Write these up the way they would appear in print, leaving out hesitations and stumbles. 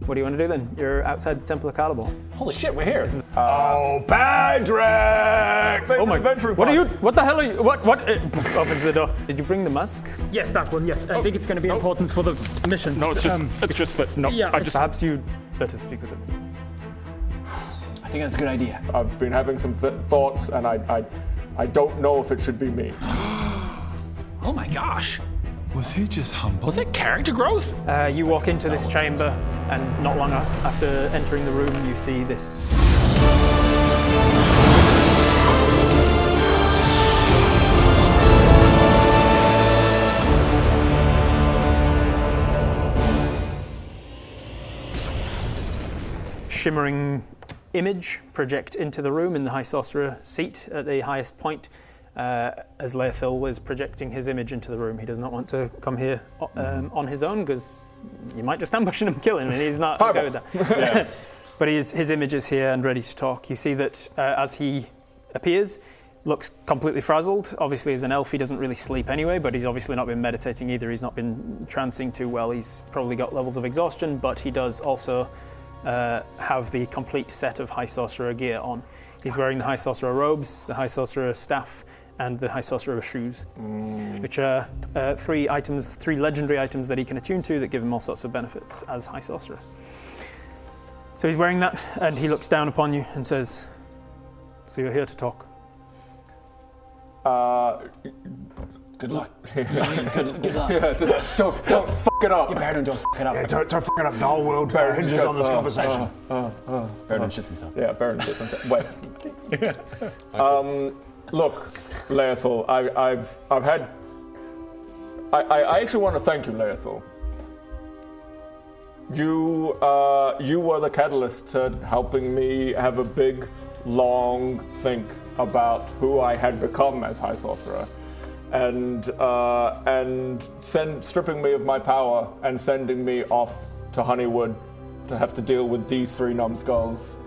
What do you want to do then? You're outside the Temple of Caliban. Holy shit, we're here. Patrick! Oh my! What are you? What the hell are you? What? Opens the door. Did you bring the musk? Yes, that one. Yes, I think it's going to be important for the mission. No, it's just that. No, yeah, Perhaps you better speak with him. I think that's a good idea. I've been having some thoughts, and I don't know if it should be me. Oh my gosh. Was he just humble? Was that character growth? You walk into this chamber, and not long after entering the room, you see this. Shimmering image project into the room in the High Sorcerer seat at the highest point. As Leil is projecting his image into the room, he does not want to come here on his own because you might just ambush him and kill him, and he's not okay with that. Yeah. But his image is here and ready to talk. You see that as he appears, looks completely frazzled. Obviously, as an elf, he doesn't really sleep anyway, but he's obviously not been meditating either. He's not been trancing too well. He's probably got levels of exhaustion, but he does also have the complete set of High Sorcerer gear on. He's wearing the High Sorcerer robes, the High Sorcerer staff, and the High Sorcerer shoes, which are three legendary items that he can attune to that give him all sorts of benefits as High Sorcerer. So he's wearing that, and he looks down upon you and says, "So you're here to talk?" Good luck. Good luck. Yeah, don't fuck it up. Yeah, Baradon, don't fuck it up. Yeah, don't fuck it up. The whole world hinges on this conversation. Baradon shits himself. Yeah, Baron shits himself. Wait. Look, Leil, I actually want to thank you, Leil. You were the catalyst to helping me have a big, long think about who I had become as High Sorcerer, and stripping me of my power and sending me off to Honeywood to have to deal with these three numbskulls.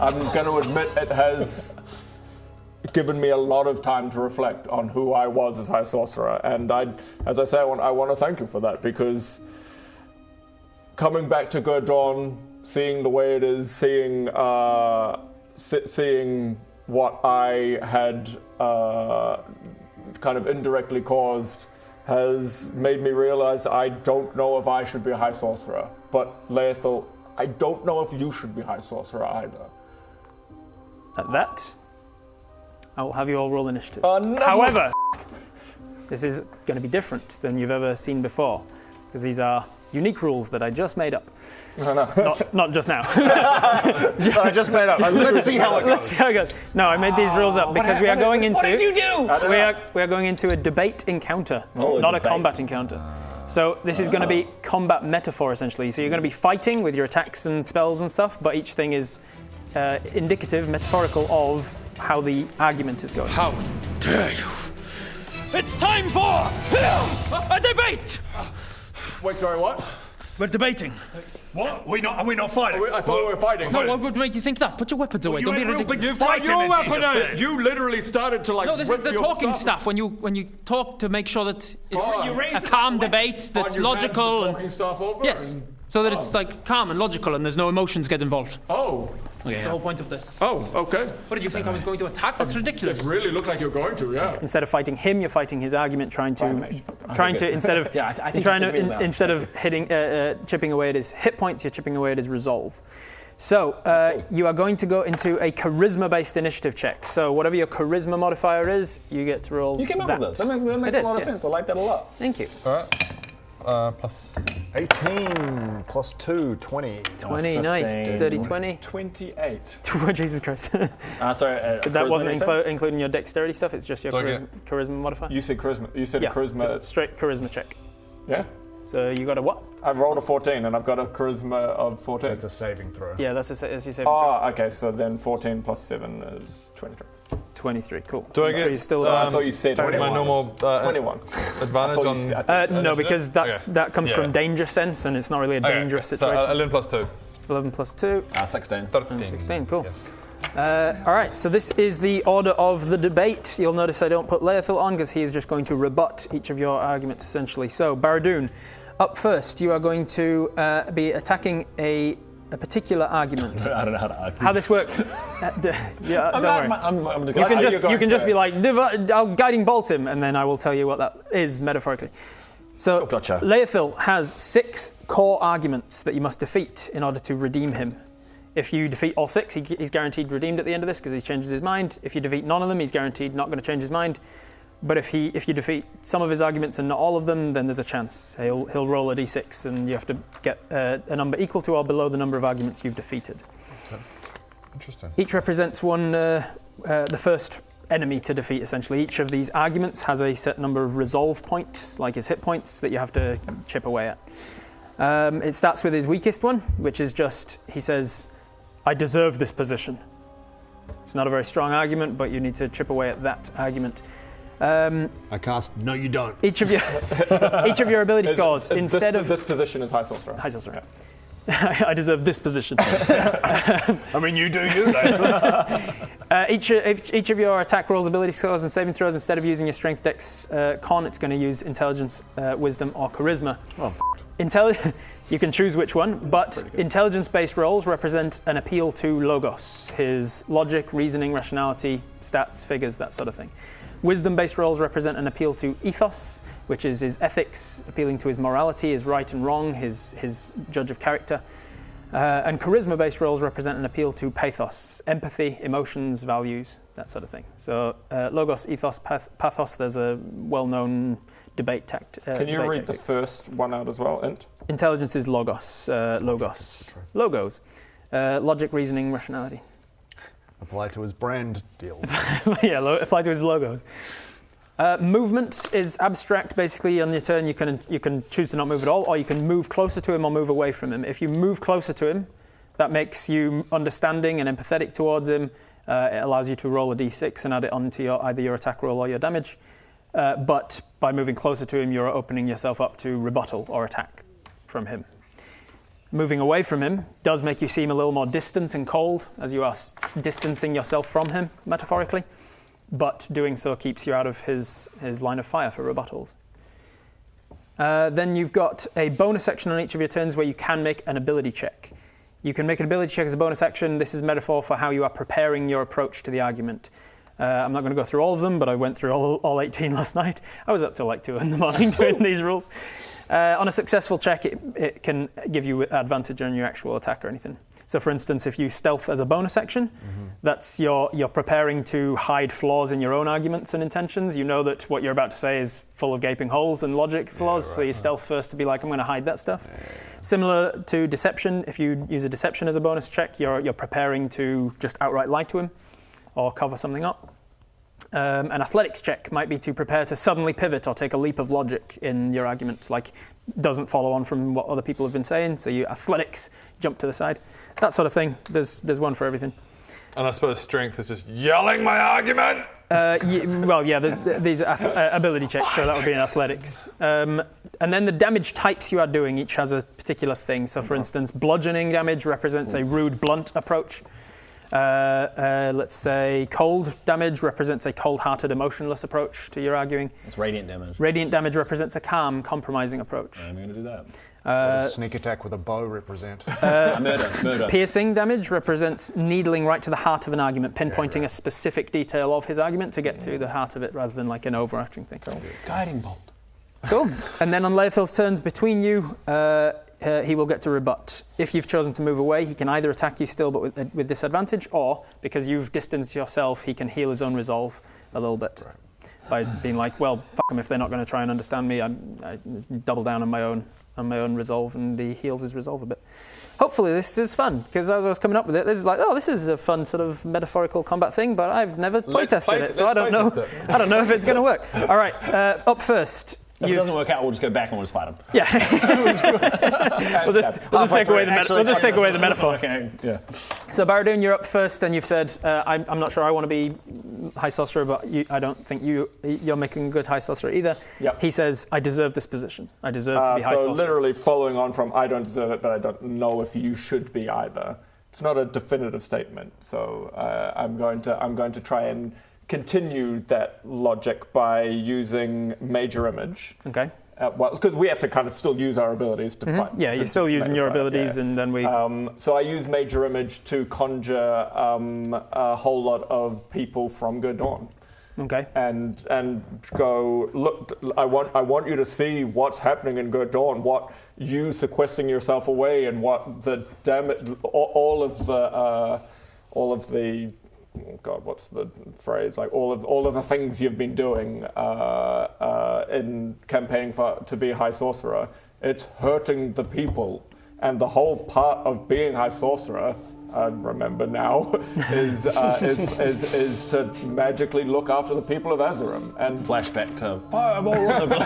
I'm going to admit it has given me a lot of time to reflect on who I was as High Sorcerer, and as I say, I want to thank you for that, because coming back to Gurdon, seeing the way it is, seeing what I had kind of indirectly caused, has made me realize I don't know if I should be a High Sorcerer. But Leil, I don't know if you should be High Sorcerer either. At that, I will have you all roll initiative. No. However, this is going to be different than you've ever seen before, because these are unique rules that I just made up. Not just now. I just made up. Let's see how it goes. Let's see how it goes. No, I made these rules up because we are going into. What did you do? We are going into a debate encounter, not a combat encounter. So this is going to be combat metaphor essentially. So you're going to be fighting with your attacks and spells and stuff, but each thing is indicative, metaphorical of how the argument is going. How dare you? It's time for a debate! Wait, sorry, what? We're debating. What? Are we not fighting? I thought we were fighting. No, what would make you think that? Put your weapons away. Don't be ridiculous. You literally started to No, this is the talking stuff. When you talk to make sure that it's a calm debate that's logical. Yes. So that it's like calm and logical and there's no emotions get involved. Oh. Okay, that's the whole point of this. Oh, okay. What did you think I was going to attack? That's ridiculous. It really looked like you're going to, yeah. Instead of fighting him, you're fighting his argument, instead of hitting, chipping away at his hit points, you're chipping away at his resolve. So you are going to go into a charisma-based initiative check. So whatever your charisma modifier is, you get to roll. You came up with this. That makes a lot of sense. I like that a lot. Thank you. All right. Plus 18 plus 2, 20. 20, nice. 30, 20. 28. Jesus Christ. Sorry. That wasn't including your dexterity stuff, it's just your charisma modifier? You said charisma. You said a charisma. Just straight charisma check. Yeah? So you got a what? I've rolled a 14 and I've got a charisma of 14. It's a saving throw. Yeah, that's your saving throw. Okay, so then 14 plus 7 is 23. 23, cool. Do I get? Still I thought you said what's my normal 21 advantage on? no, because that comes from danger sense, and it's not really a dangerous situation. So 11 plus 2. 11 plus 2. 16. 13. 16, cool. All right, so this is the order of the debate. You'll notice I don't put Leil on because he is just going to rebut each of your arguments, essentially. So, Baradon, up first, you are going to be attacking a particular argument. I don't know how to argue. How this works? Yeah, don't worry. I'm You can just be like, I'll guiding bolt him, and then I will tell you what that is metaphorically. So, Gotcha. Leil has 6 core arguments that you must defeat in order to redeem him. If you defeat all 6, he's guaranteed redeemed at the end of this because he changes his mind. If you defeat none of them, he's guaranteed not going to change his mind. But if you defeat some of his arguments and not all of them, then there's a chance. He'll roll a d6 and you have to get a number equal to or below the number of arguments you've defeated. Okay. Interesting. Each represents one, the first enemy to defeat, essentially. Each of these arguments has a set number of resolve points, like his hit points, that you have to chip away at. It starts with his weakest one, which is just, he says, I deserve this position. It's not a very strong argument, but you need to chip away at that argument. I cast. No, you don't. Each of your ability scores, instead of this position is High Sorcerer. High Sorcerer. I deserve this position. I mean, you do you, Nathan. Each of your attack rolls, ability scores, and saving throws, instead of using your strength, dex, con, it's going to use intelligence, wisdom, or charisma. Oh, you can choose which one, but intelligence-based rolls represent an appeal to logos, his logic, reasoning, rationality, stats, figures, that sort of thing. Wisdom-based rolls represent an appeal to ethos, which is his ethics, appealing to his morality, his right and wrong, his judge of character. And charisma-based rolls represent an appeal to pathos, empathy, emotions, values, that sort of thing. So logos, ethos, pathos, there's a well-known debate tactic. Can you read the first one out as well, Int? Intelligence is logos, logos. Logic, reasoning, rationality. Apply to his brand deals. Yeah, apply to his logos. Movement is abstract. Basically, on your turn, you can choose to not move at all, or you can move closer to him or move away from him. If you move closer to him, that makes you understanding and empathetic towards him. It allows you to roll a d6 and add it onto either your attack roll or your damage. But by moving closer to him, you're opening yourself up to rebuttal or attack from him. Moving away from him does make you seem a little more distant and cold, as you are distancing yourself from him, metaphorically. But doing so keeps you out of his line of fire for rebuttals. Then you've got a bonus action on each of your turns where you can make an ability check. You can make an ability check as a bonus action. This is metaphor for how you are preparing your approach to the argument. I'm not going to go through all of them, but I went through all 18 last night. I was up till like 2 in the morning doing these rules. On a successful check, it can give you advantage on your actual attack or anything. So for instance, if you stealth as a bonus action, that's you're preparing to hide flaws in your own arguments and intentions. You know that what you're about to say is full of gaping holes and logic flaws, so you stealth first to be like, I'm going to hide that stuff. Similar to deception, if you use a deception as a bonus check, you're preparing to just outright lie to him or cover something up. An athletics check might be to prepare to suddenly pivot or take a leap of logic in your argument, like doesn't follow on from what other people have been saying, so you athletics, jump to the side, that sort of thing. There's one for everything. And I suppose strength is just yelling my argument. There's these ability checks, so that would be in athletics. And then the damage types you are doing each has a particular thing. So for instance, bludgeoning damage represents a rude, blunt approach. Let's say cold damage represents a cold-hearted, emotionless approach to your arguing. It's radiant damage. Radiant damage represents a calm, compromising approach. I'm going to do that. What does sneak attack with a bow represent? Murder. Piercing damage represents needling right to the heart of an argument, pinpointing a specific detail of his argument to get to the heart of it rather than like an overarching thing. Guiding bolt. Cool. And then on Leil's turns between you, he will get to rebut. If you've chosen to move away, he can either attack you still but with disadvantage, or because you've distanced yourself, he can heal his own resolve a little bit. By being like, well, fuck them if they're not going to try and understand me. I double down on my own resolve, and he heals his resolve a bit. Hopefully this is fun, because as I was coming up with it, this is like, this is a fun sort of metaphorical combat thing, but I've never playtested it, so I don't know if it's going to work. All right, up first. If it doesn't work out, we'll just go back and we'll just fight him. Yeah. we'll just take away the metaphor. Okay. Yeah. So Baradon, you're up first, and you've said, I'm not sure I want to be High Sorcerer, but I don't think you're making a good High Sorcerer either. Yep. He says, I deserve this position. I deserve to be High Sorcerer. So literally following on from I don't deserve it, but I don't know if you should be either. definitive statement. So I'm going to try and continue that logic by using major image. Okay. Well, because we have to kind of still use our abilities to fight. Yeah, you're still using your abilities, and then we. So I use major image to conjure a whole lot of people from Baradon. Okay. And go look. I want you to see what's happening in Baradon. What you sequestering yourself away, and what the damage. All of the. Oh God, what's the phrase? Like all of the things you've been doing in campaigning to be High Sorcerer. It's hurting the people, and the whole part of being High Sorcerer, I remember now, is to magically look after the people of Azerim. And Flashback to fireball on the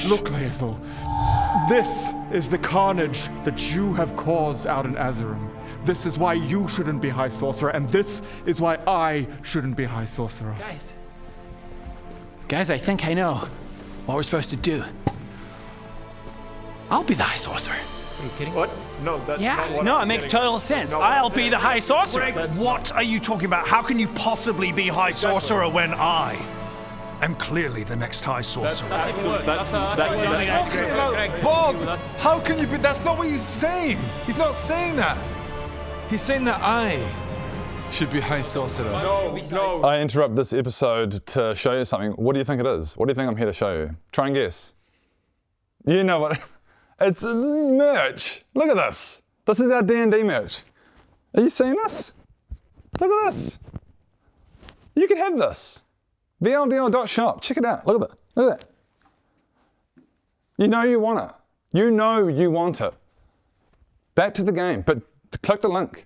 Look, Leil, this is the carnage that you have caused out in Azerim. This is why you shouldn't be High Sorcerer, and this is why I shouldn't be High Sorcerer. Guys, I think I know what we're supposed to do. I'll be the High Sorcerer. Are you kidding? what? No, that's not what No, I'm it makes getting at. total sense. That's not what I'll I'm be saying. the High Sorcerer. Greg, what are you talking about? How can you possibly be High Sorcerer when I am clearly the next High Sorcerer? Bob, how can you be? That's not what he's saying. He's not saying that. He's saying that I should be High Sorcerer. No. I interrupt this episode to show you something. What do you think it is? What do you think I'm here to show you? Try and guess. You know what? It's merch. Look at this. This is our D&D merch. Are you seeing this? Look at this. You can have this. VLDL.shop. Check it out. Look at that. Look at that. You know you want it. You know you want it. Back to the game, but click the link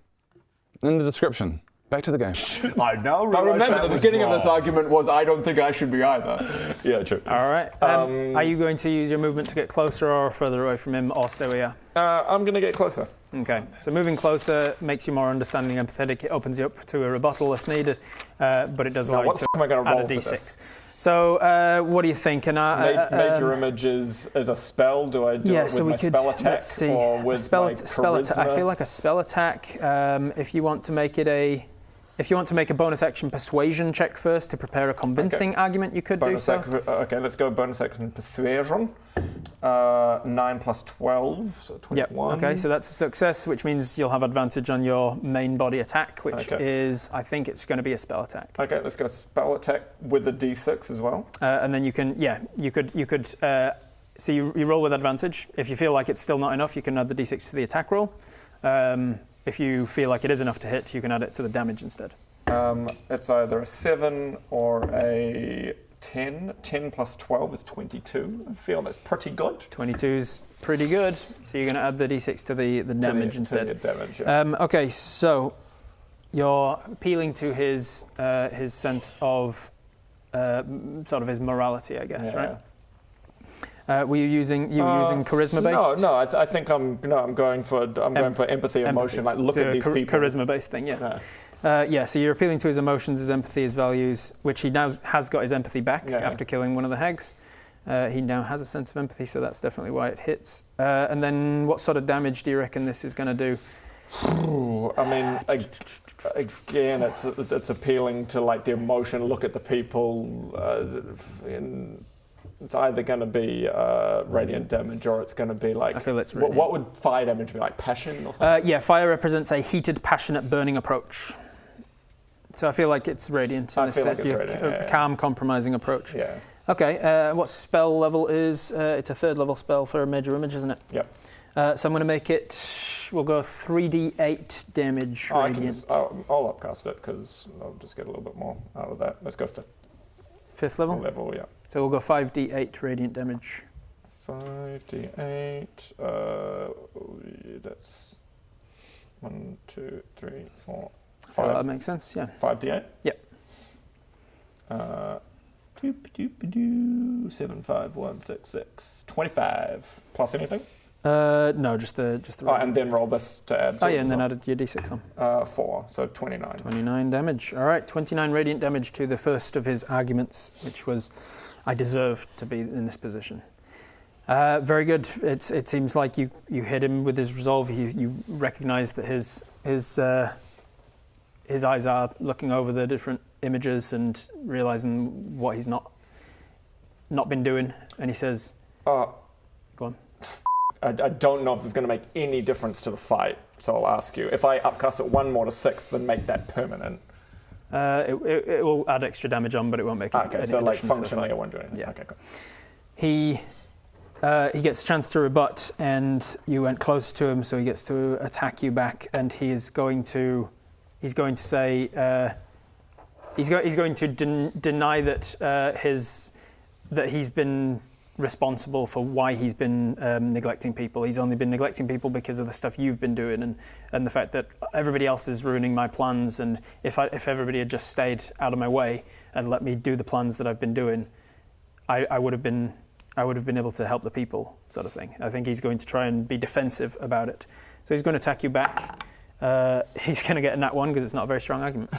in the description. Back to the game. I now But realize remember, that the was beginning of wrong. this argument was I don't think I should be either. Yeah, true. All right. Are you going to use your movement to get closer or further away from him, or stay where you are? I'm going to get closer. Okay. So moving closer makes you more understanding and empathetic. It opens you up to a rebuttal if needed, but it does allow Now, you what the to f*** am I going to add roll a for d6. this? So what do you think? Major image is a spell. Do I do it with my spell attack let's see. or with spell my attack. I charisma? feel like a spell attack. If you want to make a bonus action persuasion check first to prepare a convincing argument, you could bonus do so. okay, let's go bonus action persuasion. 9 plus 12, so 21. Yep. Okay, so that's a success, which means you'll have advantage on your main body attack, which is, I think it's going to be a spell attack. Okay, let's go spell attack with a d6 as well. And then you could. So you roll with advantage. If you feel like it's still not enough, you can add the d6 to the attack roll. If you feel like it is enough to hit, you can add it to the damage instead. It's either a 7 or a 10. 10 plus 12 is 22. I feel that's pretty good. 22's pretty good. So you're going to add the d6 to the damage instead. To the damage, yeah. Okay, so you're appealing to his sense of sort of his morality, I guess, Yeah. right? Were you using charisma based? No. I think I'm going for empathy, emotion. Like look at these people. Charisma based thing, yeah. So you're appealing to his emotions, his empathy, his values, which he now has got his empathy back after killing one of the hags. He now has a sense of empathy, so that's definitely why it hits. And then what sort of damage do you reckon this is going to do? I mean, again, it's appealing to like the emotion. Look at the people. It's either going to be radiant damage or it's going to be like. I feel it's what would fire damage be like? Passion or something? Fire represents a heated, passionate, burning approach. So I feel like it's radiant. I feel like it's radiant. Calm, compromising approach. Yeah. Okay. What spell level is? It's a 3rd level spell for a major image, isn't it? Yep. So I'm going to make it. We'll go 3d8 damage radiant. I'll upcast it because I'll just get a little bit more out of that. Let's go 5th level. yeah. So we'll go 5d8 radiant damage. 5d8. That's 1, 2, 3, 4, 5. That makes sense. Yeah. 5d8. Yep. 7, 5, 1, 6, 6. 25 plus anything. No, just the. And then roll this to add. Oh yeah, and then added your d6 on. 4, so 29. 29 damage. All right, 29 radiant damage to the first of his arguments, which was, I deserve to be in this position. Very good. It seems like you hit him with his resolve. You recognise that his eyes are looking over the different images and realising what he's not been doing. And he says, "Go on." I don't know if this is going to make any difference to the fight, so I'll ask you. If I upcast it 1 more to 6, then make that permanent. It will add extra damage on, but it won't make any Okay, so like addition to the functionally fight. it won't do anything. Yeah. Okay, cool. He gets a chance to rebut, and you went closer to him, so he gets to attack you back, and he's going to say he's going to deny that he's been responsible for why he's been neglecting people. He's only been neglecting people because of the stuff you've been doing, and the fact that everybody else is ruining my plans. And if everybody had just stayed out of my way and let me do the plans that I've been doing, I would have been able to help the people, sort of thing. I think he's going to try and be defensive about it. So he's going to attack you back. He's going to get a nat 1 because it's not a very strong argument.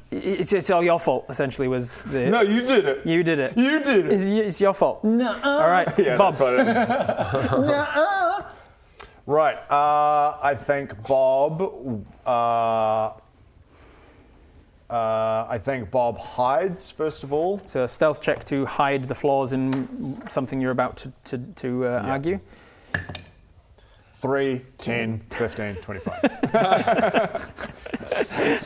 It's all your fault, essentially, was the... No, you did it. You did it. You did it. It's your fault. No. All right, Yeah, Bob. Right. I think Bob. I think Bob hides first of all. So a stealth check to hide the flaws in something you're about to argue. 3, 10, 15, 25.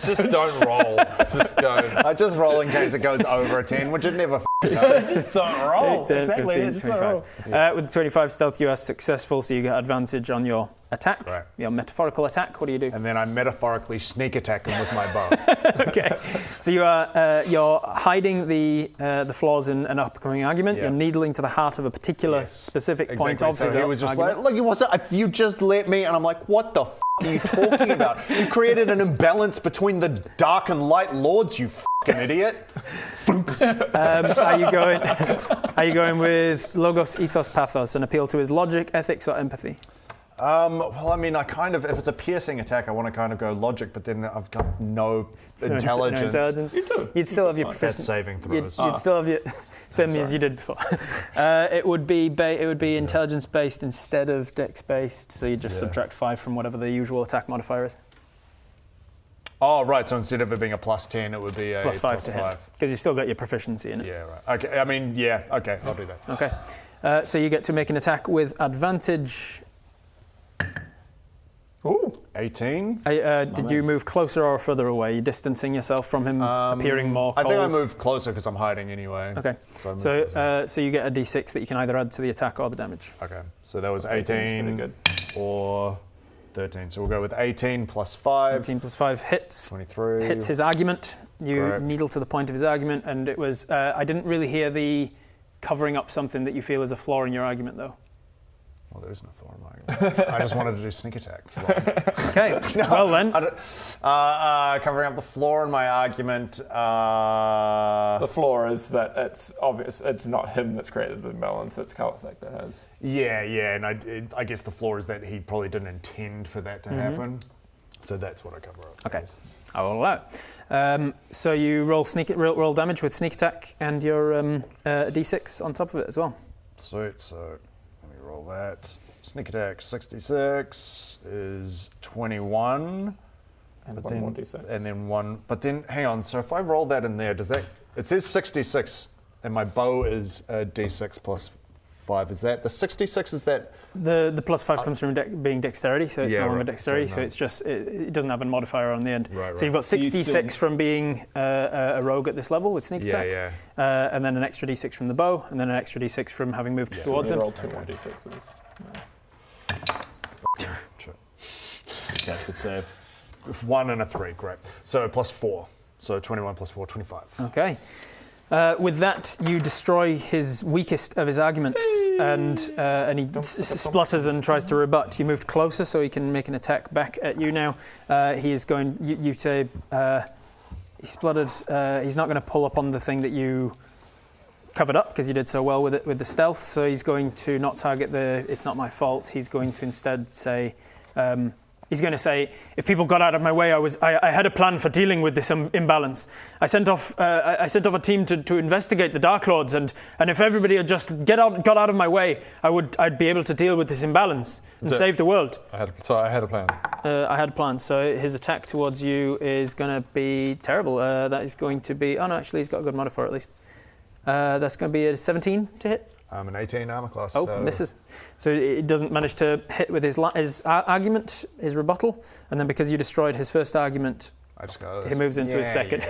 Just don't roll. Just go. I just roll in case it goes over a 10, which it never does. Just don't roll. 8, 10, Exactly. 15, Just don't 25. roll. With the 25 stealth, you are successful, so you get advantage on your attack. Right. Your metaphorical attack. What do you do? And then I metaphorically sneak attack him with my bow. Okay. So you're hiding the flaws in an upcoming argument. Yeah. You're needling to the heart of a particular specific point of So his he was just argument. like, look, what's that? If you just let me, and I'm like, what the f*** are you talking about? You created an imbalance between the dark and light lords, you f***ing idiot. Are you going with logos, ethos, pathos, an appeal to his logic, ethics, or empathy? Well, I mean, if it's a piercing attack, I want to kind of go logic, but then I've got no intelligence. No intelligence. You'd still have your That's proficiency. saving throws. You'd still have your same as you did before. It would be intelligence based instead of dex based. So you just subtract 5 from whatever the usual attack modifier is. Oh, right. So instead of it being a +10, it would be a Plus 5 to hit, because you still got your proficiency in it. Yeah, right. Okay. I mean, yeah. Okay, I'll do that. Okay. So you get to make an attack with advantage. Ooh. 18. Did you move closer or further away? You're distancing yourself from him, appearing more cold? I think I moved closer because I'm hiding anyway. Okay. So you get a d6 that you can either add to the attack or the damage. Okay. So that was 18 or 13. So we'll go with 18 plus 5. 18 plus 5 hits. 23. Hits his argument. You Correct. needle to the point of his argument, and it was. I didn't really hear the covering up something that you feel is a flaw in your argument, though. Well, there is no flaw in my argument. I just wanted to do sneak attack. Okay. Well then. Covering up the flaw in my argument. The flaw is that it's obvious it's not him that's created the imbalance, it's Kalithek that has. Yeah, and I guess the flaw is that he probably didn't intend for that to happen. So that's what I cover up. Okay. I will allow it. So you roll damage with sneak attack and your d6 on top of it as well. Sweet. So let me roll that. Sneak attack 66 is 21. And one more d6. And then one. But then hang on. So if I roll that in there, does that? It says 66, and my bow is a d6 plus 5. Is that the 66? Is that? The plus 5 comes from being dexterity, so it's no longer right. dexterity, So so no. it's just it doesn't have a modifier on the end. Right, So you've got So you 66 still- from being a rogue at this level with sneak attack, and then an extra d6 from the bow, and then an extra d6 from having moved towards You him. roll 2 more d6s. Sure. Okay, good save. 1 and a 3, great. So plus 4. So 21 plus 4, 25. Okay. With that, you destroy his weakest of his arguments, and he splutters and tries to rebut. You moved closer, so he can make an attack back at you now. He is going. You say he spluttered. He's not going to pull up on the thing that you covered up because you did so well with it with the stealth. So he's going to not target the. It's not my fault. He's going to instead say, He's going to say, if people got out of my way, I had a plan for dealing with this imbalance. I sent off a team to investigate the Dark Lords, and if everybody had just got out of my way, I'd be able to deal with this imbalance and save the world. I had a plan. I had a plan. So his attack towards you is going to be terrible. That is going to be... Oh, no, actually, he's got a good modifier at least. That's going to be a 17 to hit. I'm an 18 armor class. Oh, so misses. So it doesn't manage to hit with his argument, his rebuttal, and then because you destroyed his first argument, I just go, he moves into his second.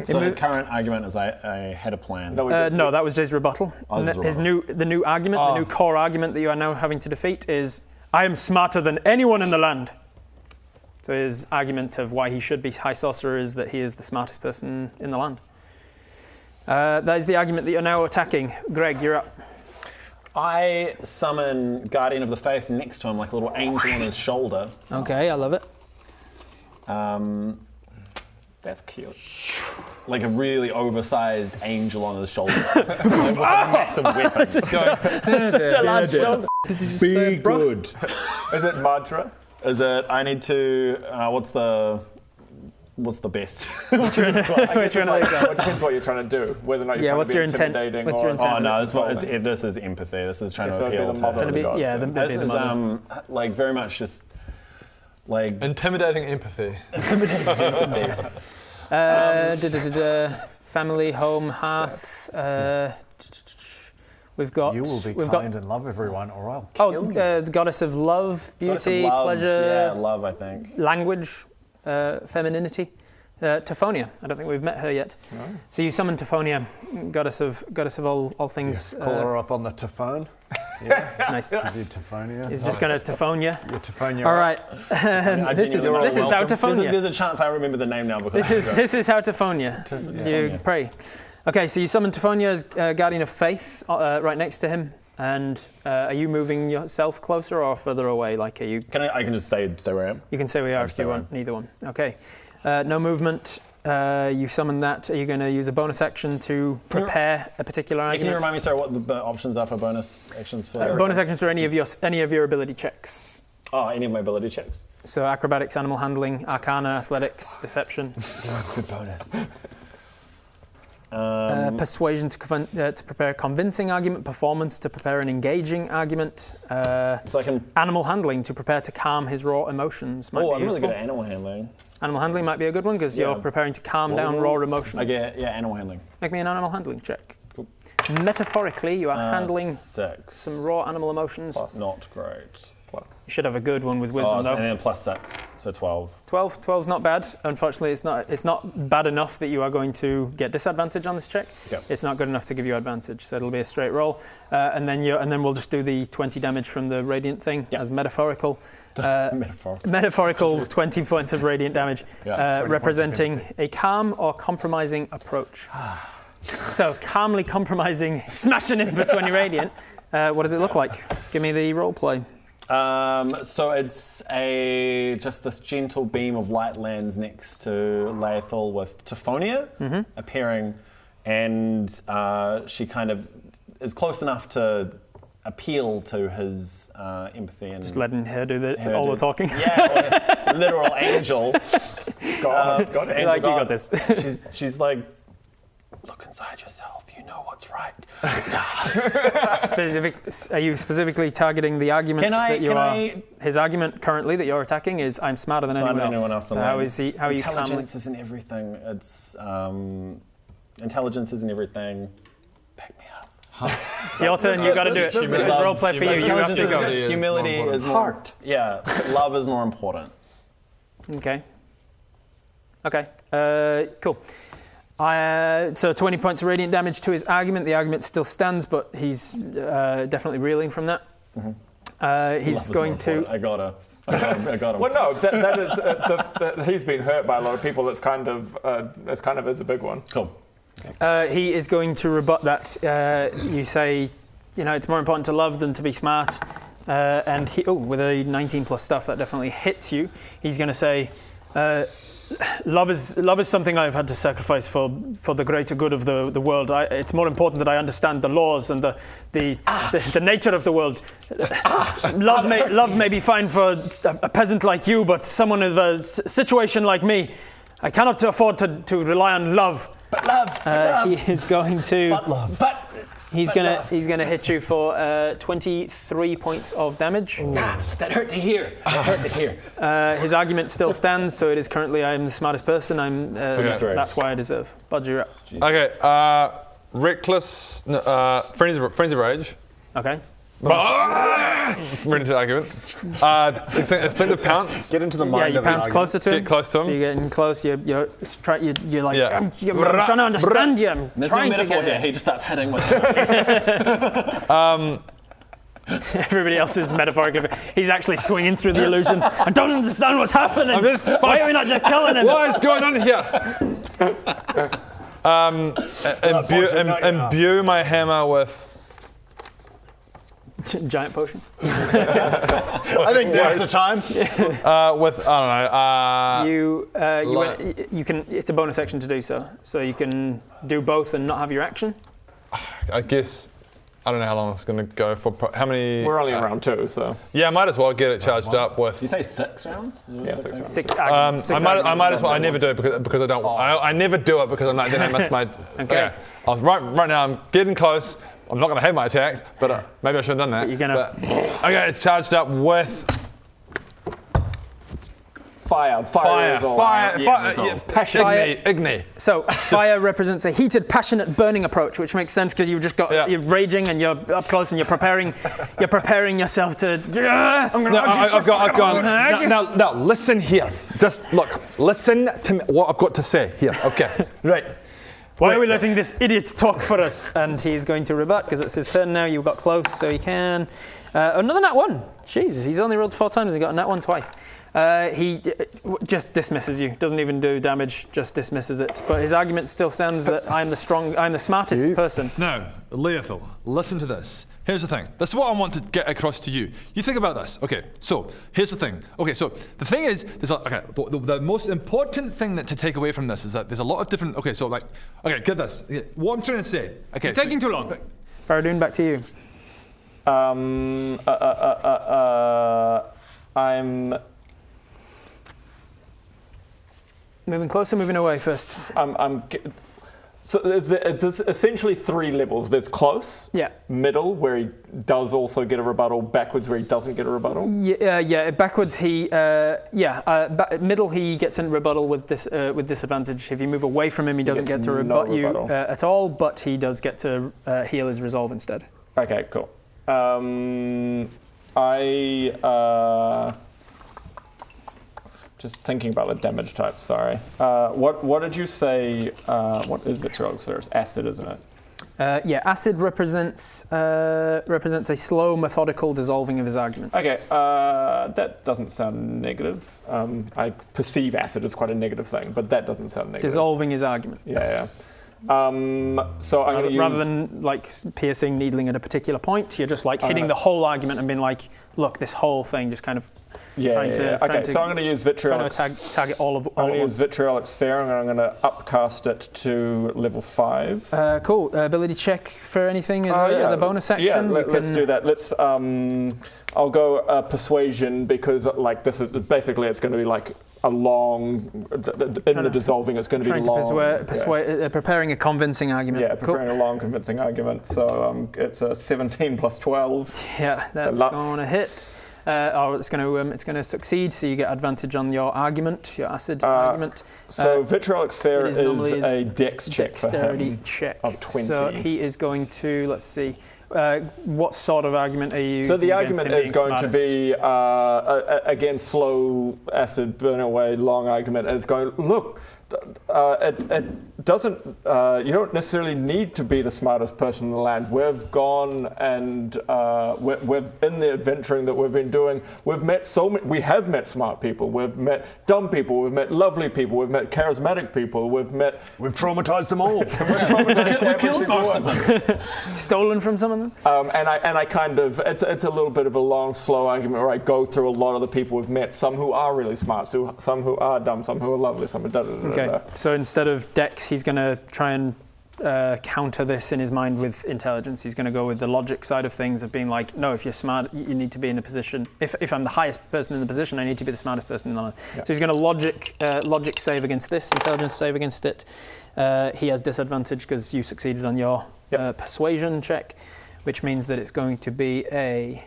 So his current argument is I had a plan. No, that was his rebuttal. Oh, The new argument, the new core argument that you are now having to defeat is, I am smarter than anyone in the land. So his argument of why he should be High Sorcerer is that he is the smartest person in the land. That is the argument that you're now attacking. Greg, you're up. I summon Guardian of the Faith next to him, like a little angel on his shoulder. Okay, I love it. That's cute. Like a really oversized angel on his shoulder. With a massive weapon. That's such a large shoulder. Be good. Is it mantra? Is it, I need to, what's the best? It depends what you're trying to do. Whether or not you're trying to be intimidating. What's your intent? Oh no, this is empathy. This is trying to appeal to mother of the gods. Yeah, this is like very much just like Intimidating empathy. Family, home, hearth. We've got. You will be kind and love everyone, or I'll kill you. The goddess of love, beauty, love, pleasure, yeah, love. I think language, femininity. Tophonia. I don't think we've met her yet. No. So you summon Tophonia, goddess of all things. Call her up on the Tophone. Yeah. Nice. Is he Tophonia? He's just going to Tophonia. You're Tophonia. All right. This is how Tophonia. There's a chance I remember the name now because this is how Tophonia. You pray. Okay, so you summon Tophonia as Guardian of Faith right next to him. And are you moving yourself closer or further away? Like, are you? I can just stay where I am. You can stay where you are if you want. Neither one. Okay. No movement. You summon that. Are you going to use a bonus action to prepare a particular argument? Can you remind me, sorry, what the options are for bonus actions? Bonus actions are any of your ability checks. Oh, any of my ability checks. So acrobatics, animal handling, arcana, athletics, deception. Good bonus. Persuasion to prepare a convincing argument, performance to prepare an engaging argument, so I can animal handling to prepare to calm his raw emotions. I'm really good at animal handling. Animal handling might be a good one because you're preparing to calm down raw emotions. I get animal handling. Make me an animal handling check. Cool. Metaphorically, you are handling 6. some raw animal emotions. Plus. Not great. Plus. You should have a good one with wisdom though. And then plus 6, so 12. 12's not bad. Unfortunately, it's not bad enough that you are going to get disadvantage on this check. Yep. It's not good enough to give you advantage, so it'll be a straight roll. And then we'll just do the 20 damage from the radiant thing as metaphorical. Metaphorical 20 points of radiant damage, representing a calm or compromising approach. So calmly compromising, smashing in for 20 radiant. What does it look like? Give me the role play. So it's just this gentle beam of light lands next to Leil with Tophonia appearing, and she kind of is close enough to appeal to his empathy and just letting her do all the talking. Yeah, literal angel. God, angel like God. You got this. She's like, look inside yourself. You know what's right. Are you specifically targeting the argument his argument currently that you're attacking is I'm smarter than anyone else. So how is he? How are you? Intelligence isn't everything. It's intelligence isn't everything. Back me up. It's your turn. You got to do it. This is role play for you. You have to go. Humility is more. Heart. Yeah, love is more important. Okay. Cool. So 20 points of radiant damage to his argument. The argument still stands, but he's definitely reeling from that. He's going to. I got him. Well, no, that is he's been hurt by a lot of people. That's kind of is a big one. Cool. He is going to rebut that. You say, it's more important to love than to be smart. And with a 19 plus stuff, that definitely hits you. He's going to say, love is something I've had to sacrifice for the greater good of the world. It's more important that I understand the laws and the nature of the world. Love may be fine for a peasant like you, but someone in a situation like me, I cannot afford to rely on love. But love. He is going to. But love. He's gonna hit you for 23 points of damage. That hurt to hear. His argument still stands, so it is currently I am the smartest person. That's why I deserve. Bodger, you're up. Okay, reckless, frenzy rage. Okay. Ready to argument. Instinctive pounce. Get into the mind you of the pounce argument. close to him. Get close to him. So you're getting close. You're like Yeah. I'm trying to understand you. I'm There's no trying to metaphor get here. it. He just starts hitting with Everybody else is metaphorically. He's actually swinging through the illusion. I don't understand what's happening. Why are we not just killing him? What is going on here? Imbue my hammer with. Giant potion. I think now's the time. With I don't know. You can. It's a bonus action to do so. So you can do both and not have your action. I guess I don't know how long it's going to go for. How many? We're only in round 2, so. Yeah, I might as well get it charged up with. Did you say 6 rounds? Yeah, 6 rounds. Six I might as well. I never do it because I don't. I never do it because I'm like then I miss my. Okay. Right now I'm getting close. I'm not going to have my attack, but maybe I should have done that. But you're gonna. Okay, it's charged up with Fire. passion. Igni. So fire represents a heated, passionate, burning approach, which makes sense because you've just got you're raging and you're up close and you're preparing yourself to. I've gone. Now listen here. Just look. Listen to me, what I've got to say here. Okay. Right. Why are we letting this idiot talk for us? And he's going to rebut because it's his turn now. You got close, so he can. Another nat 1. Jesus, he's only rolled 4 times. He got a nat 1 twice. He just dismisses you. Doesn't even do damage. Just dismisses it. But his argument still stands that I'm the smartest person. Now, Leil, listen to this. Here's the thing. This is what I want to get across to you. You think about this. Okay, so here's the thing. Okay, so the thing is, the most important thing to take away from this is that there's a lot of different. Okay, so get this. What I'm trying to say. Okay, It's taking too long. Baradon, back to you. I'm Moving closer, moving away first. So it's essentially 3 levels. There's close, middle, where he does also get a rebuttal, backwards, where he doesn't get a rebuttal. Backwards, middle, he gets a rebuttal with disadvantage. If you move away from him, he doesn't get to rebut you at all, but he does get to heal his resolve instead. Okay, cool. Just thinking about the damage types, sorry. What did you say, what is Vitriol? It's acid, isn't it? Acid represents a slow, methodical dissolving of his arguments. Okay, that doesn't sound negative. I perceive acid as quite a negative thing, but that doesn't sound negative. Dissolving his argument. Yeah. So I'm going to use... Rather than like piercing, needling at a particular point, you're just like hitting the whole argument and being like, look, this whole thing just kind of Okay, so I'm going to use vitriolic. Target all of. I'm going to use vitriolic sphere, and I'm going to upcast it to level 5. Cool. Ability check for anything as a bonus action. Yeah, let's do that. Let's. I'll go persuasion because this is basically it's going to be like a long in the dissolving. It's going to be long. Preparing a convincing argument. Yeah, preparing a long convincing argument. So it's a 17 plus 12. Yeah, that's going to hit. It's going to succeed, so you get advantage on your argument, your acid argument. So vitriolic sphere is a dex check for him check of 20. So he is going to, let's see, what sort of argument are you using? So the argument is going to be, again, slow acid burn away, long argument is going, look, it doesn't. You don't necessarily need to be the smartest person in the land. We've gone and we've in the adventuring that we've been doing. We've met we have met smart people. We've met dumb people. We've met lovely people. We've met charismatic people. We've traumatized them all. we killed most of them. Stolen from some of them. And I kind of it's a little bit of a long, slow argument where I go through a lot of the people we've met. Some who are really smart, some who are dumb, some who are lovely, some who Okay, so instead of Dex, he's going to try and counter this in his mind with intelligence. He's going to go with the logic side of things of being like, no, if you're smart, you need to be in a position. If I'm the highest person in the position, I need to be the smartest person in the land. Yeah. So he's going to logic save against this, intelligence save against it. He has disadvantage because you succeeded on your persuasion check, which means that it's going to be a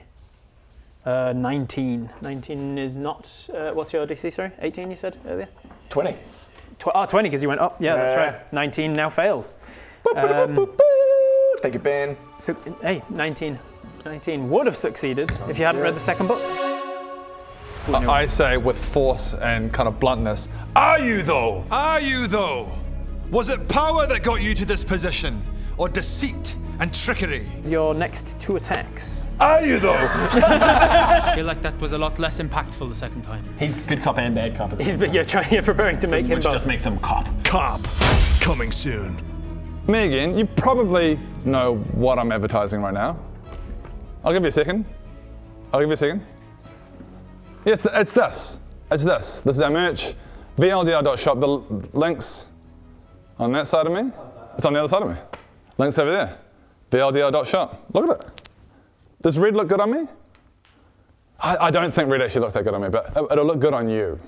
19. 19 is not. What's your DC? Sorry, 18. You said earlier. 20. 20 because you went up. Yeah, that's right. 19 now fails. Thank you, Ben. So, hey, 19 would have succeeded if you hadn't read the second book. I say with force and kind of bluntness, Are you though? Are you though? Was it power that got you to this position, or deceit and trickery? Your next 2 attacks. Are you though? I feel like that was a lot less impactful the second time. He's good cop and bad cop. You're preparing to make him which both. just makes him cop. Cop. Coming soon. me again, you probably know what I'm advertising right now. I'll give you a second. Yes, it's this. It's this. This is our merch. VLDR.shop. The links on that side of me. It's on the other side of me. Links over there. VLDR.shop. Look at it. Does red look good on me? I don't think red actually looks that good on me, but it'll look good on you.